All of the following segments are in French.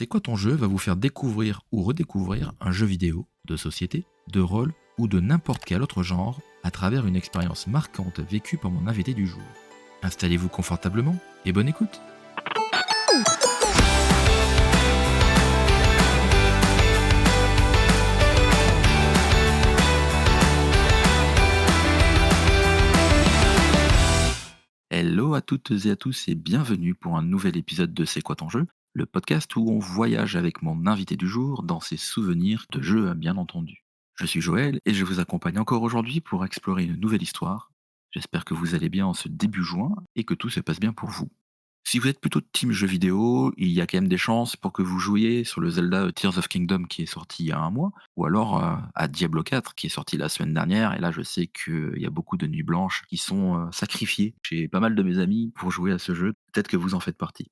C'est quoi ton jeu va vous faire découvrir ou redécouvrir un jeu vidéo, de société, de rôle ou de n'importe quel autre genre à travers une expérience marquante vécue par mon invité du jour. Installez-vous confortablement et bonne écoute. Hello à toutes et à tous et bienvenue pour un nouvel épisode de C'est quoi ton jeu, le podcast où on voyage avec mon invité du jour dans ses souvenirs de jeux bien entendu. Je suis Joël et je vous accompagne encore aujourd'hui pour explorer une nouvelle histoire. J'espère que vous allez bien en ce début juin et que tout se passe bien pour vous. Si vous êtes plutôt team jeux vidéo, il y a quand même des chances pour que vous jouiez sur le Zelda Tears of Kingdom qui est sorti il y a un mois, ou alors à Diablo 4 qui est sorti la semaine dernière. Et là, je sais qu'il y a beaucoup de nuits blanches qui sont sacrifiées chez pas mal de mes amis pour jouer à ce jeu. Peut-être que vous en faites partie.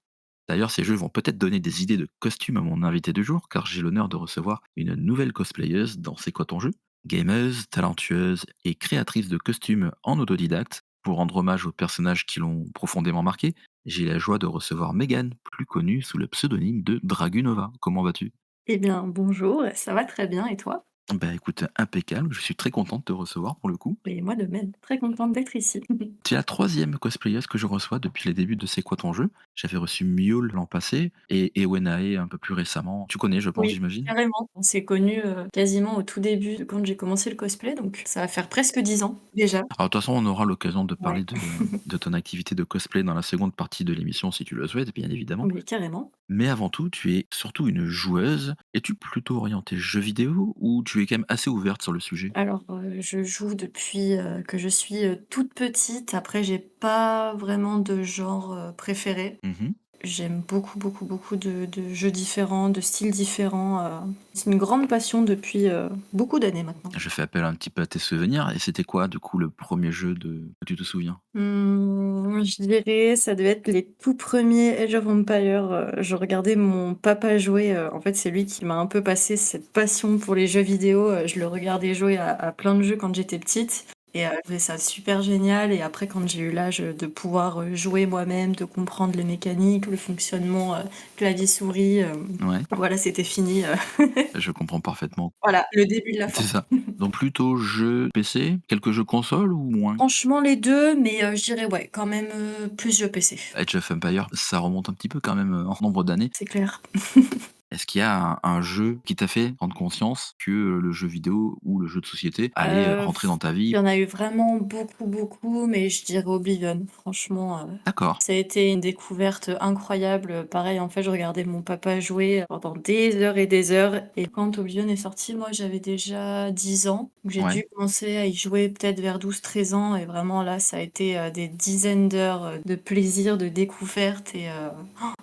D'ailleurs, ces jeux vont peut-être donner des idées de costumes à mon invité du jour, car j'ai l'honneur de recevoir une nouvelle cosplayeuse dans C'est quoi ton jeu? Gameuse, talentueuse et créatrice de costumes en autodidacte. Pour rendre hommage aux personnages qui l'ont profondément marqué, j'ai la joie de recevoir Megan, plus connue sous le pseudonyme de Dragunova. Comment vas-tu? Eh bien, bonjour, ça va très bien et toi? Bah écoute, impeccable, je suis très content de te recevoir pour le coup. Et moi de même, très contente d'être ici. Tu es la troisième cosplayeuse que je reçois depuis les débuts de C'est quoi ton jeu? J'avais reçu Mule l'an passé et Wenae un peu plus récemment. Tu connais, je pense, Oui, j'imagine? carrément. On s'est connus, quasiment au tout début de quand j'ai commencé le cosplay, donc ça va faire presque 10 ans déjà. Alors de toute façon, on aura l'occasion de Ouais, parler de ton activité de cosplay dans la seconde partie de l'émission si tu le souhaites, bien évidemment. mais carrément. Mais avant tout, tu es surtout une joueuse. Es-tu plutôt orientée jeux vidéo ou tu es quand même assez ouverte sur le sujet? Alors, je joue depuis, que je suis, toute petite. Après, j'ai pas vraiment de genre, préféré. Mmh. J'aime beaucoup, beaucoup, beaucoup de jeux différents, de styles différents, c'est une grande passion depuis, beaucoup d'années maintenant. Je fais appel un petit peu à tes souvenirs et c'était quoi du coup le premier jeu que tu te souviens? Je dirais, ça devait être les tout premiers Age of Empires, je regardais mon papa jouer, en fait, c'est lui qui m'a un peu passé cette passion pour les jeux vidéo, je le regardais jouer à plein de jeux quand j'étais petite et je trouvais ça super génial et après quand j'ai eu l'âge, de pouvoir, jouer moi-même, de comprendre les mécaniques, le fonctionnement, clavier-souris, Ouais, voilà, c'était fini, je comprends parfaitement. voilà, le début de la C'est fin. ça. Donc plutôt jeux PC, quelques jeux consoles ou moins? Franchement les 2, mais je dirais ouais, quand même, plus jeux PC, Age of Empires, ça remonte un petit peu quand même, en nombre d'années. c'est clair. Est-ce qu'il y a un jeu qui t'a fait prendre conscience que, le jeu vidéo ou le jeu de société allait, Heu, rentrer dans ta il vie? y en a eu vraiment beaucoup, beaucoup, mais je dirais Oblivion. Franchement, D'accord, ça a été une découverte, incroyable. Pareil, en fait, je regardais mon papa jouer pendant des heures et des heures et quand Oblivion est sorti, moi, j'avais déjà 10 ans. Donc j'ai ouais. dû commencer à y jouer peut-être vers 12, 13 ans et vraiment là, ça a été, des dizaines d'heures, de plaisir, de découverte et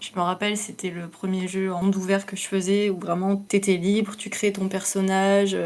je me rappelle, c'était le premier jeu en monde ouvert que je faisais où vraiment tu étais libre, tu créais ton personnage,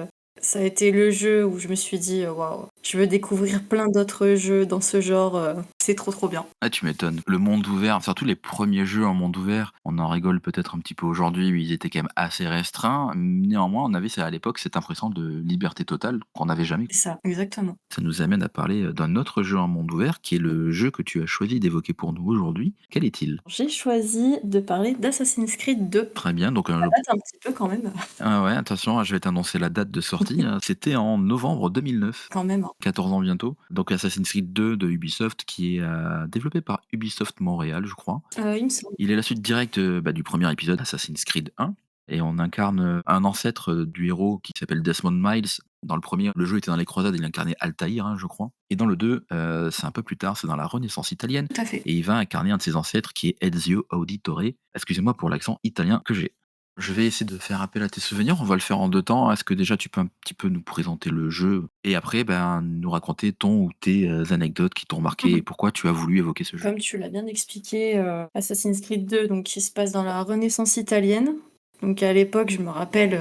ça a été le jeu où je me suis dit: «Waouh, je veux découvrir plein d'autres jeux dans ce genre, c'est trop, trop bien». Ah, tu m'étonnes. Le monde ouvert, surtout les premiers jeux en monde ouvert, on en rigole peut-être un petit peu aujourd'hui, mais ils étaient quand même assez restreints. Néanmoins, on avait à l'époque cette impression de liberté totale qu'on n'avait jamais. C'est ça, exactement. Ça nous amène à parler d'un autre jeu en monde ouvert, qui est le jeu que tu as choisi d'évoquer pour nous aujourd'hui. Quel est-il? J'ai choisi de parler d'Assassin's Creed 2. Très bien, donc Ça date un petit peu quand même. ah ouais, attention, je vais t'annoncer la date de sortie, hein. C'était en novembre 2009. Quand même, hein. 14 ans bientôt. Donc Assassin's Creed 2 de Ubisoft qui est développé par Ubisoft Montréal, je crois. Il me semble. Il est la suite directe, du premier épisode Assassin's Creed 1 et on incarne, un ancêtre, du héros qui s'appelle Desmond Miles. Dans le premier, le jeu était dans les croisades, il incarnait Altaïr, hein, je crois, et dans le 2, c'est un peu plus tard, c'est dans la Renaissance italienne Tout à fait. et il va incarner un de ses ancêtres qui est Ezio Auditore. Excusez-moi pour l'accent italien que j'ai. Je vais essayer de faire appel à tes souvenirs, on va le faire en 2 temps. Est-ce que déjà tu peux un petit peu nous présenter le jeu et après, ben, nous raconter ton ou tes, anecdotes qui t'ont marqué et Mmh. pourquoi tu as voulu évoquer ce jeu? Comme tu l'as bien expliqué, Assassin's Creed 2 donc qui se passe dans la Renaissance italienne. Donc à l'époque, je me rappelle,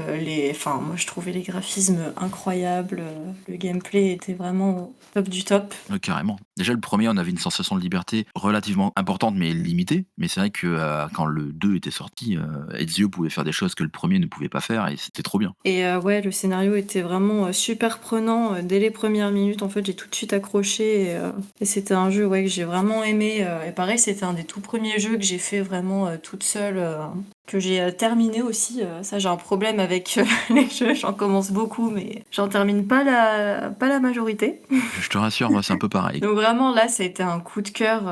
moi je trouvais les graphismes incroyables, le gameplay était vraiment au top du top. Carrément. Déjà le premier, on avait une sensation de liberté relativement importante mais limitée, mais c'est vrai que, quand le 2 était sorti, Ezio pouvait faire des choses que le premier ne pouvait pas faire et c'était trop bien. Et ouais, le scénario était vraiment, super prenant, dès les premières minutes, en fait, j'ai tout de suite accroché et c'était un jeu, ouais, que j'ai vraiment aimé, et pareil, c'était un des tout premiers jeux que j'ai fait vraiment, toute seule, que j'ai, terminé aussi, ça j'ai un problème avec, les jeux, j'en commence beaucoup mais j'en termine pas la majorité. Je te rassure, moi, c'est un peu pareil. Donc vraiment là, ça a été un coup de cœur,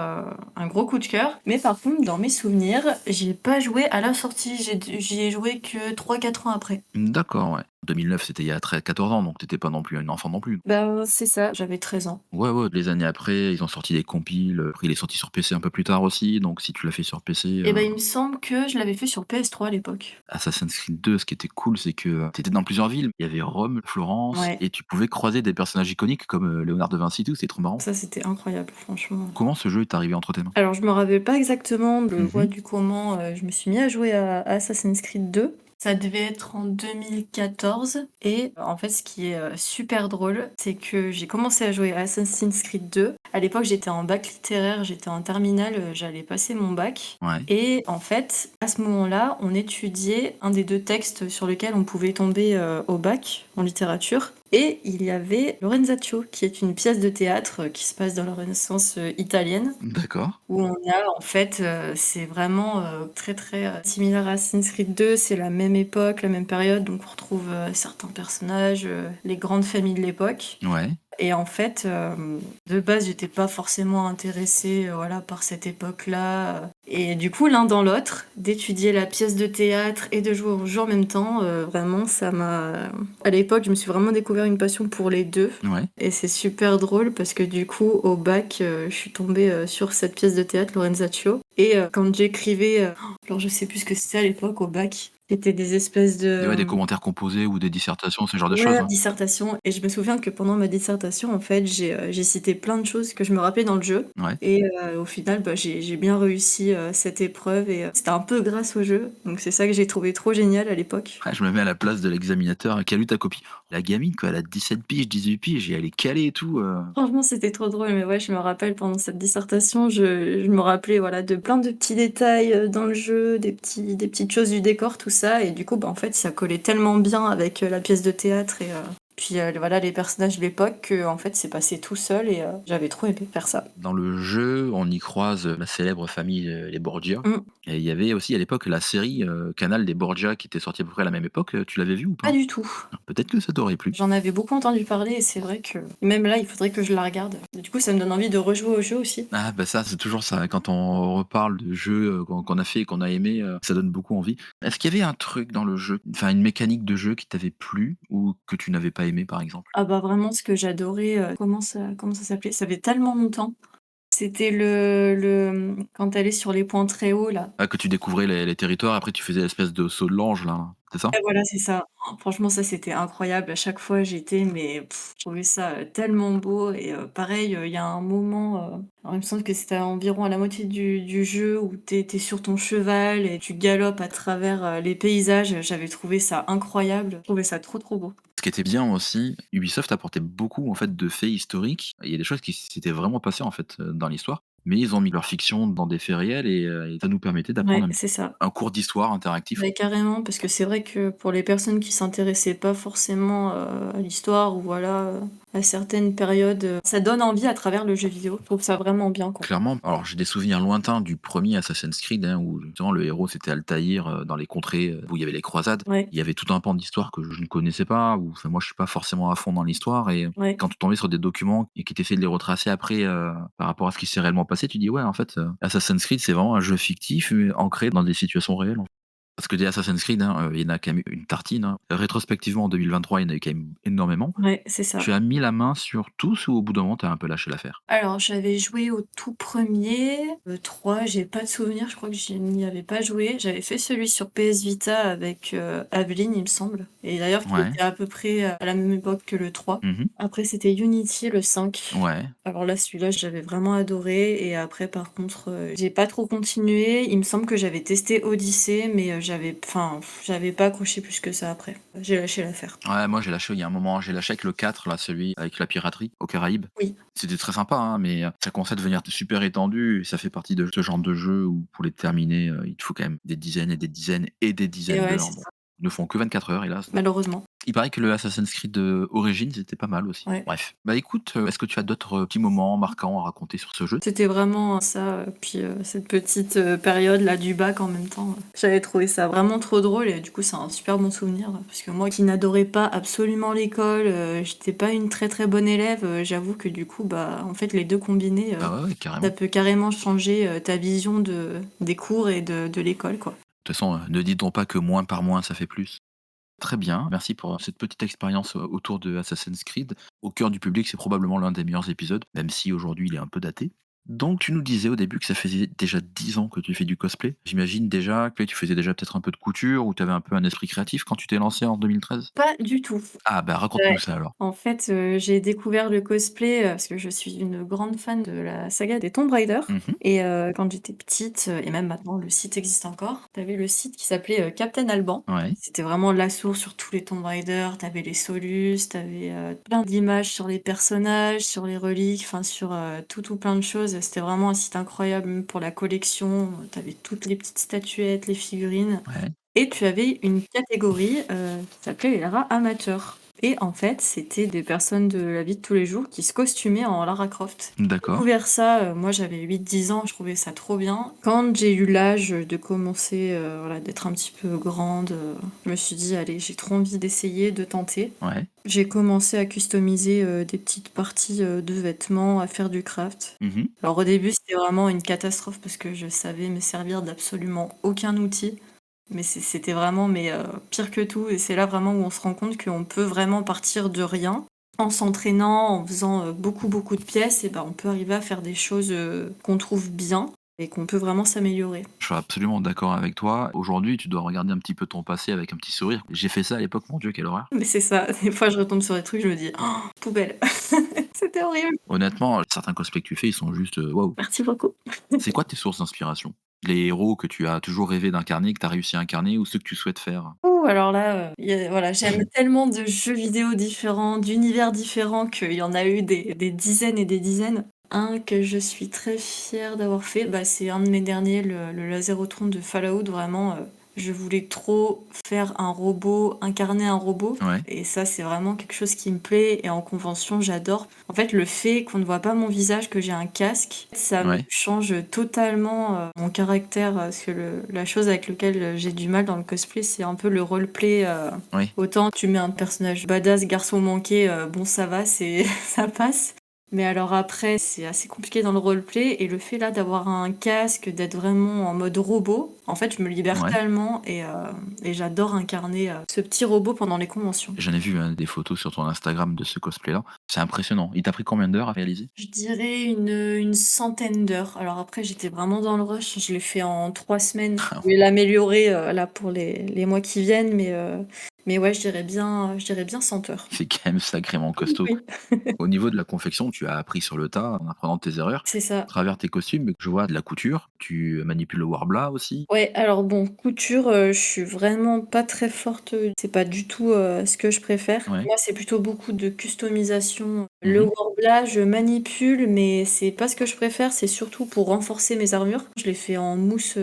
un gros coup de cœur. Mais par contre, dans mes souvenirs, j'y ai pas joué à la sortie, j'y ai joué que 3-4 ans après. D'accord, ouais. 2009, c'était il y a 14 ans, donc t'étais pas non plus un enfant non plus. Ben, c'est ça, j'avais 13 ans. Ouais, ouais, les années après, ils ont sorti des compiles, après il est sorti sur PC un peu plus tard aussi, donc si tu l'as fait sur PC, Et ben, il me semble que je l'avais fait sur PS3 à l'époque. Assassin's Creed 2, ce qui était cool, c'est que, tu étais dans plusieurs villes. Il y avait Rome, Florence Ouais, et tu pouvais croiser des personnages iconiques comme, Léonard de Vinci et tout, c'était trop marrant. ça c'était incroyable, franchement. Comment ce jeu est arrivé entre tes mains? Alors je me rappelle pas exactement le quoi Mmh. du comment, je me suis mis à jouer à Assassin's Creed 2. Ça devait être en 2014 et en fait, ce qui est, super drôle, c'est que j'ai commencé à jouer à Assassin's Creed 2. À l'époque, j'étais en bac littéraire, j'étais en terminale, j'allais passer mon bac Ouais, et en fait, à ce moment-là, on étudiait un des 2 textes sur lequel on pouvait tomber, au bac en littérature et il y avait Lorenzaccio, qui est une pièce de théâtre, qui se passe dans la Renaissance, italienne d'accord. où on a en fait, c'est vraiment, très, très, similaire à Assassin's Creed 2. C'est la même époque, la même période, donc on retrouve, certains personnages, les grandes familles de l'époque Ouais, et en fait, de base, j'étais pas forcément intéressée, voilà, par cette époque-là, et du coup, l'un dans l'autre, d'étudier la pièce de théâtre et de jouer au jeu en même temps, vraiment ça m'a à l'époque, je me suis vraiment découvert une passion pour les 2. ouais. Et c'est super drôle parce que du coup, au bac, je suis tombée, sur cette pièce de théâtre, Lorenzaccio et quand j'écrivais, alors je sais plus ce que c'était à l'époque au bac, c'était des espèces Ouais, des de, commentaires composés ou des dissertations, ce genre de choses, ouais, hein? dissertation et je me souviens que pendant ma dissertation, en fait, j'ai cité plein de choses que je me rappelais dans le jeu Ouais. et au final, bah, j'ai bien réussi, cette épreuve et c'était un peu grâce au jeu, donc c'est ça que j'ai trouvé trop génial à l'époque. Ouais, je me mets à la place de l'examinateur qui a lu ta copie. La gamine, quoi, elle a 17 piges, 18 piges et elle est calée et tout. Franchement, c'était trop drôle, mais ouais, je me rappelle pendant cette dissertation, je me rappelais, voilà, de plein de petits détails, dans le jeu, des petites choses du décor, tout ça et du coup, bah, en fait, ça collait tellement bien avec, la pièce de théâtre et puis, voilà, les personnages de l'époque que en fait, c'est passé tout seul et j'avais trop aimé faire ça. Dans le jeu, on y croise la célèbre famille, les Borgia Mmh. et il y avait aussi à l'époque la série, Canal des Borgia qui était sortie à peu près à la même époque, tu l'avais vue ou Pas pas? du tout. Peut-être que ça t'aurait plu. J'en avais beaucoup entendu parler et c'est vrai que même là, il faudrait que je la regarde. Du coup, ça me donne envie de rejouer au jeu aussi. Ah bah ça, c'est toujours ça, quand on reparle de jeux, qu'on a fait et qu'on a aimé, ça donne beaucoup envie. Est-ce qu'il y avait un truc dans le jeu, enfin une mécanique de jeu qui t'avait plu ou que tu n'avais pas aimé par exemple? Ah bah, vraiment ce que j'adorais, comment ça s'appelait? Ça fait tellement longtemps. C'était quand tu allais sur les points très hauts là. Ah, que tu découvrais les territoires, après tu faisais l'espèce de saut de l'ange là, c'est ça? Ouais, voilà, c'est ça. Franchement, ça, c'était incroyable. À chaque fois, j'étais mais je trouvais ça, tellement beau et pareil, il y a un moment, alors il me semble que c'était environ à la moitié du jeu où tu es sur ton cheval et tu galopes à travers, les paysages. J'avais trouvé ça incroyable. Je trouvais ça trop, trop beau. Ce qui était bien aussi, Ubisoft apportait beaucoup en fait de faits historiques. Il y a des choses qui s'étaient vraiment passées en fait, dans l'histoire, mais ils ont mis leur fiction dans des faits réels et ça nous permettait Ouais, d'apprendre c'est ça. un cours d'histoire interactif. Ouais, carrément, parce que c'est vrai que pour les personnes qui s'intéressaient pas forcément, à l'histoire ou voilà, à certaines périodes, ça donne envie à travers le jeu vidéo. Je trouve ça vraiment bien, quoi. Clairement, alors j'ai des souvenirs lointains du premier Assassin's Creed, hein, où justement le héros c'était Altaïr, dans les contrées, où il y avait les croisades. Ouais, Il y avait tout un pan d'histoire que je ne connaissais pas, ou enfin moi je suis pas forcément à fond dans l'histoire et ouais. quand tu tombais sur des documents et qui t'essaient de les retracer après, par rapport à ce qui s'est réellement passé, tu dis: «Ouais en fait, Assassin's Creed c'est vraiment un jeu fictif, mais ancré dans des situations réelles». Parce que des Assassin's Creed, hein, il y en a quand même eu une tartine, hein. Rétrospectivement en 2023, il y en a eu quand même énormément. Ouais, c'est ça. Tu as mis la main sur tous ou au bout d'un moment tu as un peu lâché l'affaire? Alors, j'avais joué au tout premier, er 3, j'ai pas de souvenir, je crois que je n'y avais pas joué. J'avais fait celui sur PS Vita avec, Aveline, il me semble et d'ailleurs qui Ouais. était à peu près, à la même époque que le 3. Mmh. Après, c'était Unity, le 5. Ouais. Alors là, celui-là, j'avais vraiment adoré et après, par contre, j'ai pas trop continué. Il me semble que j'avais testé Odyssey, mais j'avais pas accroché plus que ça après. J'ai lâché l'affaire. Ouais, moi j'ai lâché il y a un moment, j'ai lâché avec le 4 là, celui avec la piraterie aux Caraïbes. Oui. C'était très sympa, hein, mais ça commençait à devenir super étendu et ça fait partie de ce genre de jeu où pour les terminer, il te faut quand même des dizaines et des dizaines et des Et dizaines ouais, d'heures. c'est Bon, ça. ne font que 24 heures, hélas. malheureusement. Il paraît que le Assassin's Creed, Origins était pas mal aussi. Ouais. Bref. Bah, écoute, est-ce que tu as d'autres, petits moments marquants à raconter sur ce jeu? C'était vraiment ça, puis, cette petite, période-là du bac en même temps, j'avais trouvé ça vraiment trop drôle et du coup, c'est un super bon souvenir, parce que moi qui n'adorais pas absolument l'école, j'étais pas une très, très bonne élève, j'avoue que du coup, bah, en fait, les 2 combinés, Ah ouais, ouais, ça carrément. peut carrément changer, ta vision des cours et de l'école, quoi. De toute façon, ne dit-on pas que moins par moins ça fait plus? Très bien, merci pour, cette petite expérience, autour de Assassin's Creed. Au cœur du public, c'est probablement l'un des meilleurs épisodes, même si aujourd'hui il est un peu daté. Donc tu nous disais au début que ça faisait déjà 10 ans que tu fais du cosplay. J'imagine déjà que tu faisais déjà peut-être un peu de couture ou tu avais un peu un esprit créatif quand tu t'es lancé en 2013? Pas du tout. Ah bah, raconte-nous Ouais. ça alors. En fait, j'ai découvert le cosplay, parce que je suis une grande fan de la saga des Tomb Raider Mmh. et quand j'étais petite, et même maintenant le site existe encore, tu avais le site qui s'appelait, Captain Alban. Ouais, C'était vraiment la source sur tous les Tomb Raider, tu avais les Solus, tu avais, plein d'images sur les personnages, sur les reliques, enfin sur, tout plein de choses. C'était vraiment un site incroyable, même pour la collection, tu avais toutes les petites statuettes, les figurines. ouais, Et tu avais une catégorie, qui s'appelait les Lara amateurs et en fait, c'était des personnes de la vie de tous les jours qui se costumaient en Lara Croft. J'ai d'accord. découvert ça, moi j'avais 8-10 ans, je trouvais ça trop bien. Quand j'ai eu l'âge de commencer, voilà, d'être un petit peu grande, je me suis dit: «Allez, j'ai trop envie d'essayer, de tenter». Ouais. J'ai commencé à customiser, des petites parties, de vêtements, à faire du craft. Mmh. Alors au début, c'était vraiment une catastrophe parce que je savais me servir d'absolument aucun outil. Mais c'était vraiment pire que tout et c'est là vraiment où on se rend compte qu'on peut vraiment partir de rien. En s'entraînant, en faisant, beaucoup, beaucoup de pièces et ben, on peut arriver à faire des choses, qu'on trouve bien et qu'on peut vraiment s'améliorer. Je suis absolument d'accord avec toi. Aujourd'hui, tu dois regarder un petit peu ton passé avec un petit sourire. J'ai fait ça à l'époque, mon Dieu, quelle horreur. Mais c'est ça, des fois je retombe sur des trucs, je me dis: «Oh, poubelle». C'était horrible. Honnêtement, certains cosplays que tu fais, ils sont juste, waouh. Merci beaucoup. C'est quoi tes sources d'inspiration? Les héros que tu as toujours rêvé d'incarner, que tu as réussi à incarner ou ceux que tu souhaites faire? Ouh, alors là, voilà, j'aime tellement de jeux vidéo différents, d'univers différents qu'il y en a eu des dizaines et des dizaines. Un que je suis très fière d'avoir fait, bah, c'est un de mes derniers, le Laserotron de Fallout. Vraiment, je voulais trop faire un robot, incarner un robot Ouais, et ça, c'est vraiment quelque chose qui me plaît et en convention, j'adore. En fait, le fait qu'on ne voit pas mon visage, que j'ai un casque, ça me ouais, change totalement, mon caractère, parce que la chose avec lequel, j'ai du mal dans le cosplay, c'est un peu le roleplay, oui. autant tu mets un personnage badass, garçon manqué, bon ça va, c'est ça passe. Mais alors après, c'est assez compliqué dans le roleplay et le fait là d'avoir un casque, d'être vraiment en mode robot, en fait, je me libère Ouais. tellement et j'adore incarner, ce petit robot pendant les conventions. J'en ai vu, hein, des photos sur ton Instagram de ce cosplay-là. C'est impressionnant. Il t'a pris combien d'heures à réaliser? Je dirais une centaine d'heures. Alors après, j'étais vraiment dans le rush, je l'ai fait en 3 semaines. Je vais l'améliorer, là pour les mois qui viennent, mais ouais, je dirais bien 100 heures. C'est quand même sacrément costaud, quoi. Oui, Au niveau de la confection, tu as appris sur le tas, en apprenant de tes erreurs. c'est ça. À travers tes costumes, je vois de la couture, tu manipules le Warbler aussi. Ouais, alors bon, couture, je suis vraiment pas très forte, c'est pas du tout, ce que je préfère. Ouais. Moi, c'est plutôt beaucoup de customisation. Le Mmh. Worbla, je manipule, mais c'est pas ce que je préfère, c'est surtout pour renforcer mes armures. Je l'ai fait en mousse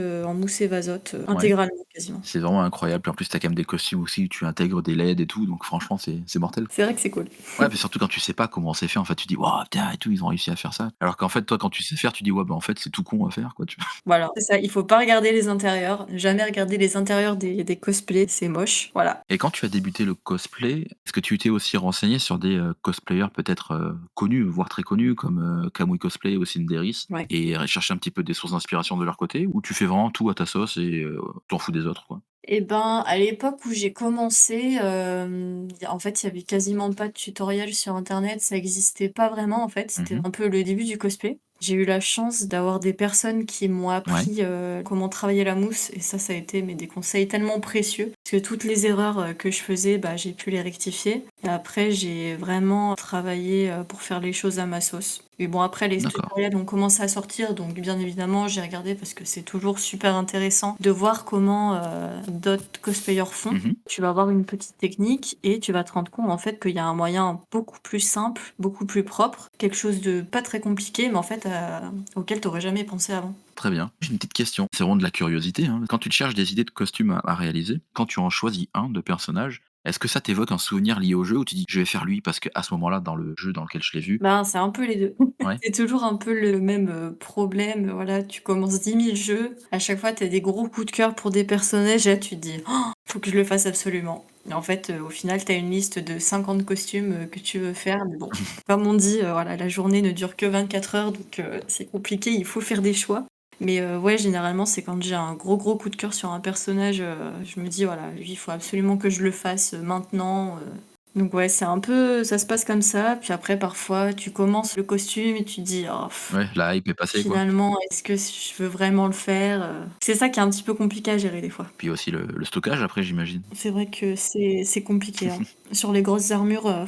évasote, Ouais. intégralement quasiment. C'est vraiment incroyable. Puis en plus, tu as quand même des costumes aussi où tu intègres des LED et tout, donc franchement, c'est mortel. C'est vrai que c'est cool. Ouais, puis surtout quand tu sais pas comment c'est fait, en fait, tu dis: «Waouh, putain et tout, ils ont réussi à faire ça». Alors qu'en fait, toi, quand tu sais faire, tu dis: «Ouais, bah, en fait, c'est tout con à faire, quoi», tu vois? Voilà, c'est ça, il faut pas regarder les intérieurs, jamais regarder les intérieurs des cosplays, c'est moche, voilà. Et quand tu as débuté le cosplay, est-ce que tu t'es aussi renseigné sur des, cosplayers peut-être, connus, voire très connus comme, Kamui Cosplay ou Cynderis Ouais. et chercher un petit peu des sources d'inspiration de leur côté? Ou tu fais vraiment tout à ta sauce et t'en fous des autres, quoi? Et ben, à l'époque où j'ai commencé, en fait, il y avait quasiment pas de tutoriel sur internet, ça existait pas vraiment, en fait, c'était Mmh. un peu le début du cosplay. J'ai eu la chance d'avoir des personnes qui m'ont Ouais, appris, comment travailler la mousse et ça a été mais des conseils tellement précieux parce que toutes les erreurs, que je faisais, bah, j'ai pu les rectifier et après j'ai vraiment travaillé, pour faire les choses à ma sauce. Et bon, après les D'accord. tutoriels ont commencé à sortir, donc bien évidemment, j'ai regardé parce que c'est toujours super intéressant de voir comment, d'autres cosplayers font. Mmh. Tu vas avoir une petite technique et tu vas te rendre compte, en fait, qu'il y a un moyen beaucoup plus simple, beaucoup plus propre, quelque chose de pas très compliqué, mais en fait, auquel tu aurais jamais pensé avant. Très bien. J'ai une petite question, c'est vraiment de la curiosité, hein. Quand tu te cherches des idées de costumes à réaliser, quand tu en choisis un de personnage, est-ce que ça t'évoque un souvenir lié au jeu où tu dis: «Je vais faire lui parce qu'à ce moment-là, dans le jeu dans lequel je l'ai vu». Ben, c'est un peu les 2. Ouais? C'est toujours un peu le même, problème, voilà, tu commences 10 000 jeux, à chaque fois tu as des gros coups de cœur pour des personnages et là tu te dis: «Oh, faut que je le fasse absolument». Et en fait, au final, tu as une liste de 50 costumes, que tu veux faire, mais bon, comme on dit, voilà, la journée ne dure que 24 heures, donc c'est compliqué, il faut faire des choix. Mais ouais, généralement, c'est quand j'ai un gros, gros coup de cœur sur un personnage, je me dis: «Voilà, lui, il faut absolument que je le fasse, maintenant». Donc ouais, c'est un peu ça se passe comme ça, puis après parfois tu commences le costume et tu te dis: «Oh Ouais, la hype est passée, quoi. finalement, est-ce que je veux vraiment le faire?» C'est ça qui est un petit peu compliqué à gérer des fois. Puis aussi le stockage après, j'imagine. C'est vrai que c'est compliqué, hein. Sur les grosses armures,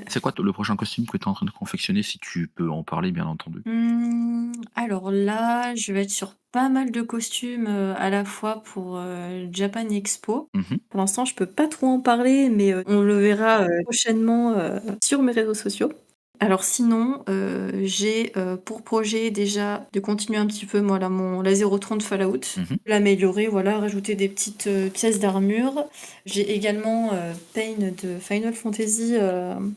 C'est quoi le prochain costume que tu es en train de confectionner, si tu peux en parler, bien entendu? Alors là, je vais être sur pas mal de costumes, à la fois pour, Japan Expo. Mmh. Pour l'instant, je peux pas trop en parler, mais, on le verra, prochainement, sur mes réseaux sociaux. Alors sinon, j'ai, pour projet déjà de continuer un petit peu moi là mon la 030 Fallout, Mmh. l'améliorer, voilà, rajouter des petites, pièces d'armure. J'ai également, Pain de Final Fantasy,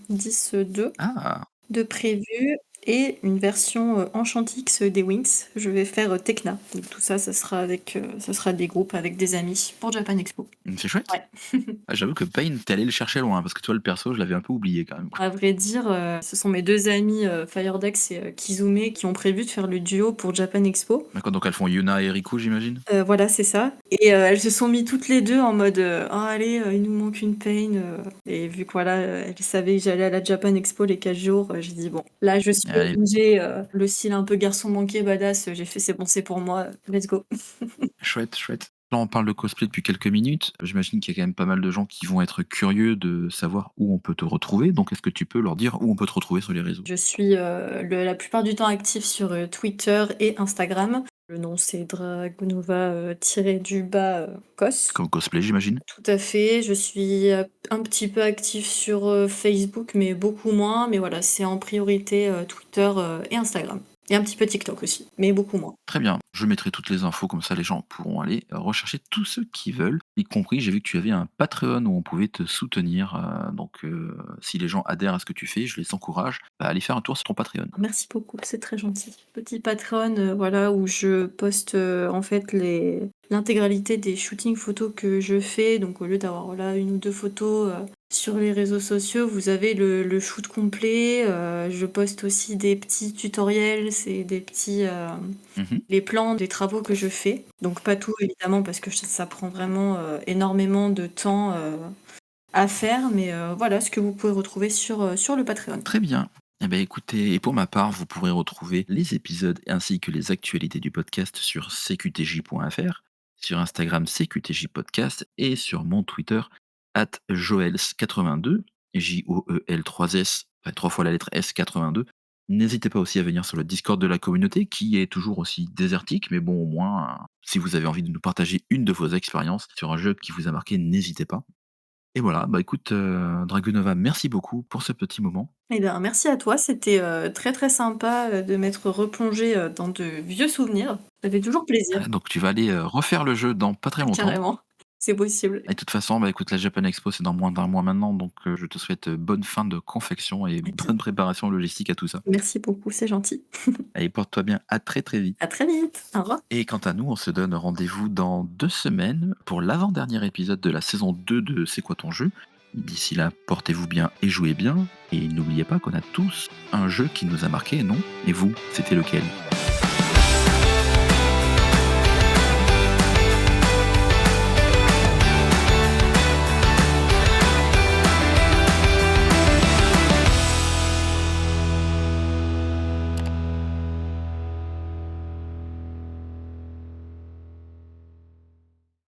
X-2 Ah! de prévu et une version, Enchantix des Wings. Je vais faire, Tecna. Donc tout ça, ça sera avec, ça sera des groupes avec des amis pour Japan Expo. C'est chouette. Ouais. Ah, j'avoue que Pain, tu allé le chercher loin parce que toi, le perso, je l'avais un peu oublié quand même. À vrai dire, ce sont mes 2 amis, Firedex et Kizume qui ont prévu de faire le duo pour Japan Expo. D'accord, donc elles font Yuna et Riku, j'imagine? Voilà, c'est ça et elles se sont mis toutes les 2 en mode, «Oh allez, il nous manque une Pain», et vu que voilà, elles savaient que j'allais à la Japan Expo les 4 jours, j'ai dit: «Bon, là je suis Allez, obligée», le style un peu garçon manqué badass, j'ai fait: «C'est bon, c'est pour moi, let's go». chouette, chouette. Là, on parle de cosplay depuis quelques minutes. J'imagine qu'il y a quand même pas mal de gens qui vont être curieux de savoir où on peut te retrouver. Donc, est-ce que tu peux leur dire où on peut te retrouver sur les réseaux? Je suis, la plupart du temps active sur, Twitter et Instagram. Le nom c'est Dragunova, tiré du bas, cos. Comme cosplay, j'imagine? Tout à fait, je suis, un petit peu active sur, Facebook, mais beaucoup moins. Mais voilà, c'est en priorité, Twitter, et Instagram. Et un petit peu TikTok aussi, mais beaucoup moins. Très bien. Je mettrai toutes les infos, comme ça les gens pourront aller rechercher tous ceux qui veulent. Y compris, j'ai vu que tu avais un Patreon où on pouvait te soutenir. Donc, si les gens adhèrent à ce que tu fais, je les encourage à aller faire un tour sur ton Patreon. Merci beaucoup, c'est très gentil. Petit Patreon, voilà, où je poste, en fait l'intégralité des shootings photos que je fais. Donc au lieu d'avoir, voilà, 1 ou 2 photos, sur les réseaux sociaux, vous avez le shoot complet. Je poste aussi des petits tutoriels, c'est des petits, Mmh. les plans des travaux que je fais. Donc pas tout évidemment parce que ça prend vraiment, énormément de temps, à faire. Mais, voilà ce que vous pouvez retrouver sur le Patreon. Très bien. Eh ben, écoutez, et pour ma part, vous pourrez retrouver les épisodes ainsi que les actualités du podcast sur cqtj.fr, sur Instagram CQTJ Podcast et sur mon Twitter @joels82, Joel3S, enfin 3 fois la lettre S 82. N'hésitez pas aussi à venir sur le Discord de la communauté qui est toujours aussi désertique, mais bon, au moins, si vous avez envie de nous partager une de vos expériences sur un jeu qui vous a marqué, n'hésitez pas. Et voilà, bah écoute, Dragunova, merci beaucoup pour ce petit moment. Eh bien, merci à toi, c'était, très, très sympa, de m'être replongée, dans de vieux souvenirs. Ça fait toujours plaisir, Donc tu vas aller, refaire le jeu dans pas très longtemps. carrément. C'est possible. Et de toute façon, bah, écoute, la Japan Expo, c'est dans moins d'un mois maintenant, donc je te souhaite, bonne fin de confection et Eh bien, bonne préparation logistique à tout ça. merci beaucoup, c'est gentil. Allez, porte-toi bien, à très, très vite. À très vite. Au revoir. Et quant à nous, on se donne rendez-vous dans 2 semaines pour l'avant-dernier épisode de la saison 2 de C'est quoi ton jeu? D'ici là, portez-vous bien et jouez bien, et n'oubliez pas qu'on a tous un jeu qui nous a marqué, non? Et vous, c'était lequel?